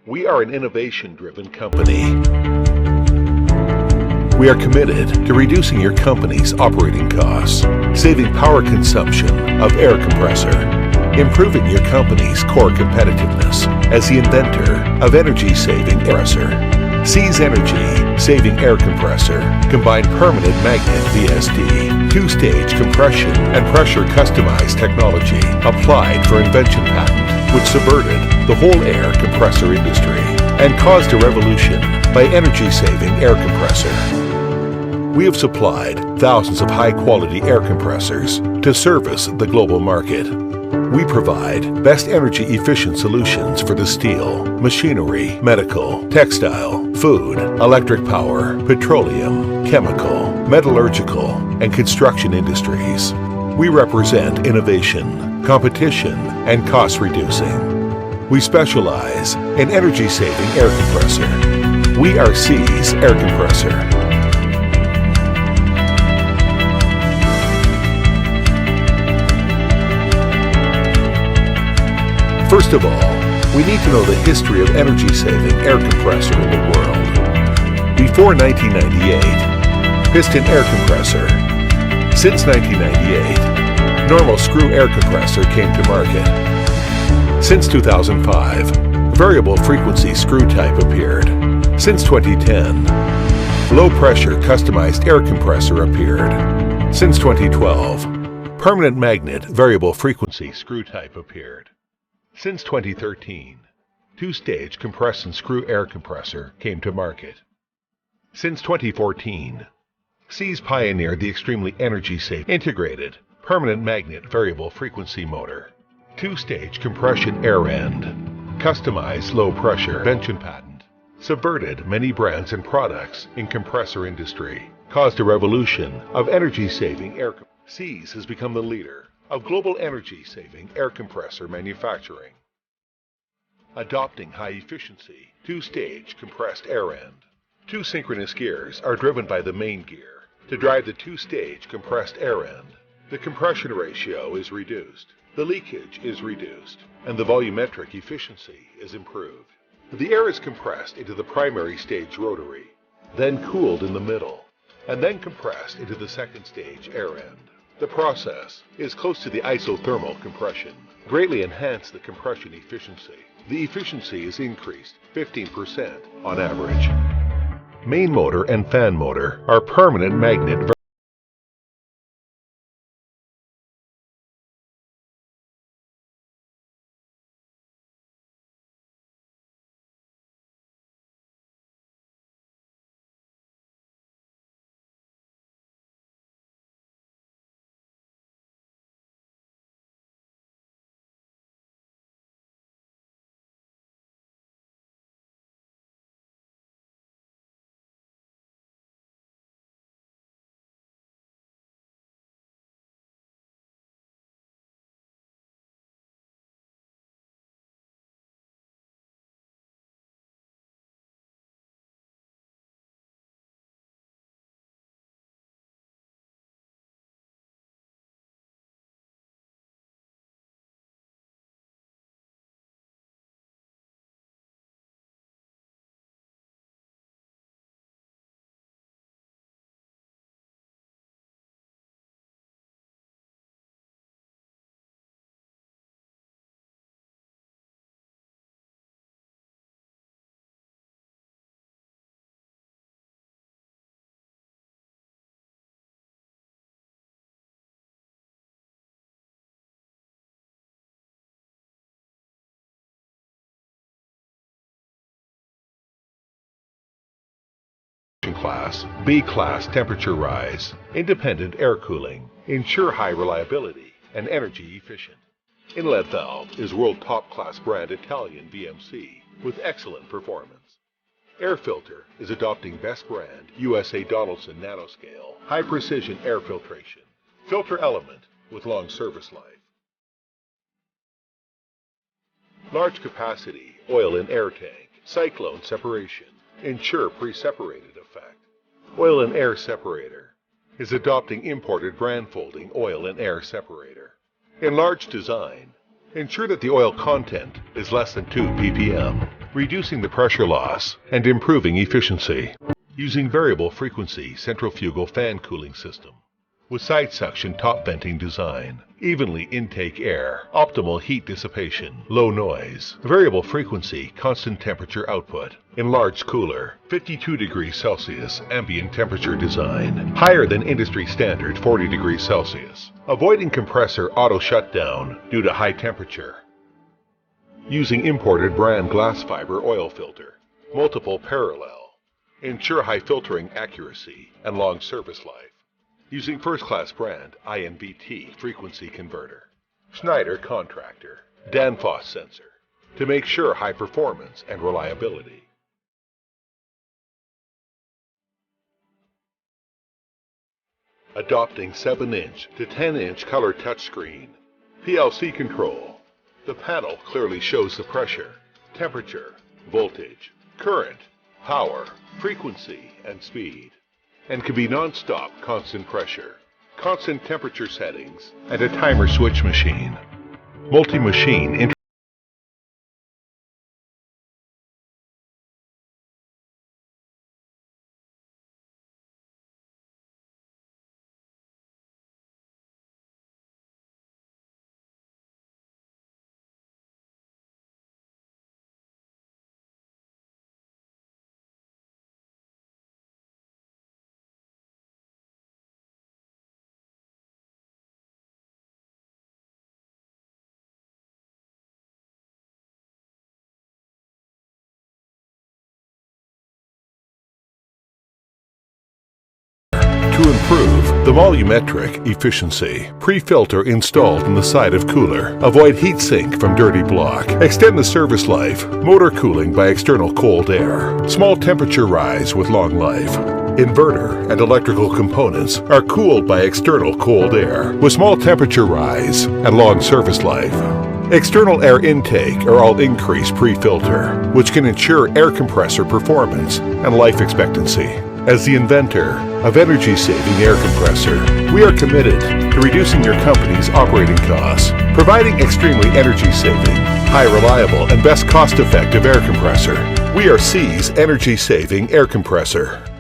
We are an innovation-driven company. We are committed to reducing your company's operating costs, saving power consumption of air compressor, improving your company's core competitiveness as the inventor of energy-saving compressor. Seize energy-saving air compressor, combined permanent magnet VSD, two-stage compression and pressure customized technology applied for invention patent, which subverted the whole air compressor industry and caused a revolution by energy-saving air compressor. We have supplied thousands of high-quality air compressors to service the global market. We provide best energy-efficient solutions for the steel, machinery, medical, textile, food, electric power, petroleum, chemical, metallurgical, and construction industries. We represent innovation, competition, and cost reducing. We specialize in energy-saving air compressor. We are Seize Air Compressor. First of all, we need to know the history of energy-saving air compressor in the world. Before 1998, piston air compressor. Since 1998, normal screw air compressor came to market. Since 2005, variable frequency screw type appeared. Since 2010, low-pressure customized air compressor appeared. Since 2012, permanent magnet variable frequency screw type appeared. Since 2013, two-stage compress and screw air compressor came to market. Since 2014, Seize pioneered the extremely energy-safe integrated permanent magnet variable frequency motor, two-stage compression air end, customized low-pressure invention patent, subverted many brands and products in compressor industry, caused a revolution of energy-saving air. Seize has become the leader of global energy-saving air compressor manufacturing, adopting high-efficiency, two-stage compressed air end. Two synchronous gears are driven by the main gear to drive the two-stage compressed air end. The compression ratio is reduced, the leakage is reduced, and the volumetric efficiency is improved. The air is compressed into the primary stage rotary, then cooled in the middle, and then compressed into the second stage air end. The process is close to the isothermal compression, greatly enhance the compression efficiency. The efficiency is increased 15% on average. Main motor and fan motor are permanent magnet. Class, B class temperature rise, independent air cooling, ensure high reliability and energy efficient. Inlet valve is world top class brand Italian BMC with excellent performance. Air filter is adopting best brand USA Donaldson nanoscale, high precision air filtration. Filter element with long service life. Large capacity oil and air tank, cyclone separation, ensure pre-separated effect. Oil and air separator is adopting imported brand folding oil and air separator. Enlarged design, ensure that the oil content is less than 2 ppm. reducing the pressure loss and improving efficiency. Using variable frequency centrifugal fan cooling system. With side suction top venting design, evenly intake air, optimal heat dissipation, low noise, variable frequency, constant temperature output, enlarged cooler, 52 degrees Celsius ambient temperature design, higher than industry standard 40 degrees Celsius, avoiding compressor auto shutdown due to high temperature. Using imported brand glass fiber oil filter, multiple parallel, ensure high filtering accuracy and long service life. Using first-class brand INVT frequency converter, Schneider contractor, Danfoss sensor, to make sure high performance and reliability. Adopting 7-inch to 10-inch color touchscreen, PLC control. The panel clearly shows the pressure, temperature, voltage, current, power, frequency, and speed, and can be non-stop constant pressure, constant temperature settings, and a timer switch machine. Multi-machine To improve the volumetric efficiency, pre-filter installed in the side of cooler. Avoid heat sink from dirty block. Extend the service life. Motor cooling by external cold air. Small temperature rise with long life. Inverter and electrical components are cooled by external cold air with small temperature rise and long service life. External air intake are all increased pre-filter, which can ensure air compressor performance and life expectancy. As the inventor of energy-saving air compressor, we are committed to reducing your company's operating costs, providing extremely energy-saving, high-reliable, and best cost-effective air compressor. We are C's energy-saving air compressor.